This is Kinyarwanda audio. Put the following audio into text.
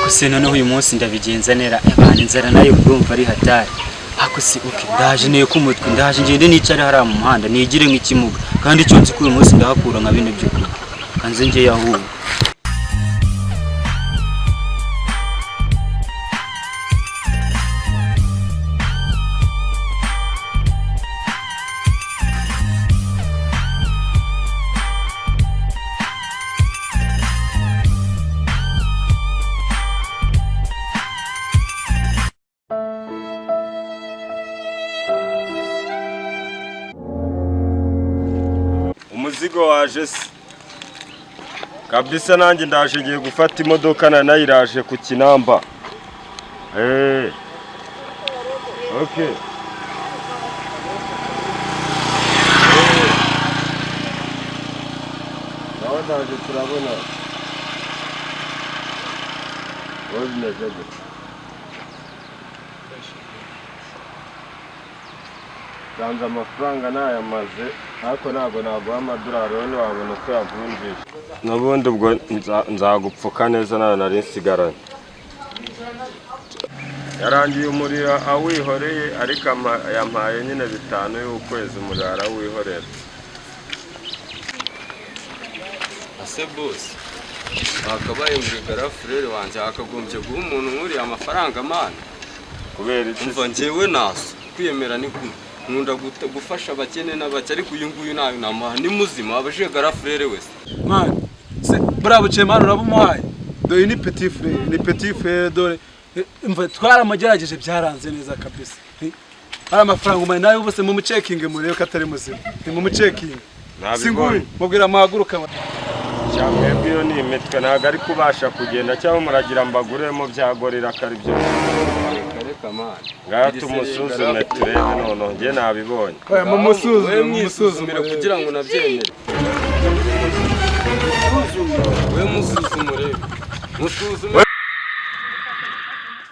ako se noneho uyu munsi ndabigenza nera abantu inzara nayo urumva ari hatari ako se ndaje niyo kumutwe ndaje ngende nicare hari mu muhanda nigire nk'ikimuga kandi icyo nzi ko uyu munsi ndahakura nka bine byo kurya kanze nge yahuye umuzigo waje se kabisa nanjye ndaje ngiye gufata imodoka nayiraje ku Kinamba okay nawe ndaje turabona wabinajyaga Ganza amafaranga nayamaze ariko ntabwo naguha amadolari none wabona ko yavunjisha n'ubundi ubwo nzagupfuka neza nayo nari nsigaranye yarangiye umuriro awihoreye ariko yampaye nyine 5 y'ukwezi umuriro arawihorera ase boss akabaye muri garafurere wanje akagombye guha umuntu nkuriye amafaranga mana kubera iki umva njyewe naso kwiyemera ni kumwe nkunda gufasha abakene n'abake ariko uyu nguyu nayo namaha ni muzima abaje garafurere wese man se bravo chemano urabumuhaye dore ni petit frère dore umva twaramagerageje byaranze neza kabisa ari amafaranga umane nayo bose mu checking murebe ko atari muzima ni mu checking singuye mubwira amahaguruka cyangwa byo ni imitwe ntago ari kubasha kugenda cyangwa muragira mbaguremo byagorira kari byo ngaho tumusuzume turebe none nge nabibonye musuzumire kugira ngo nabyemere we musuzumure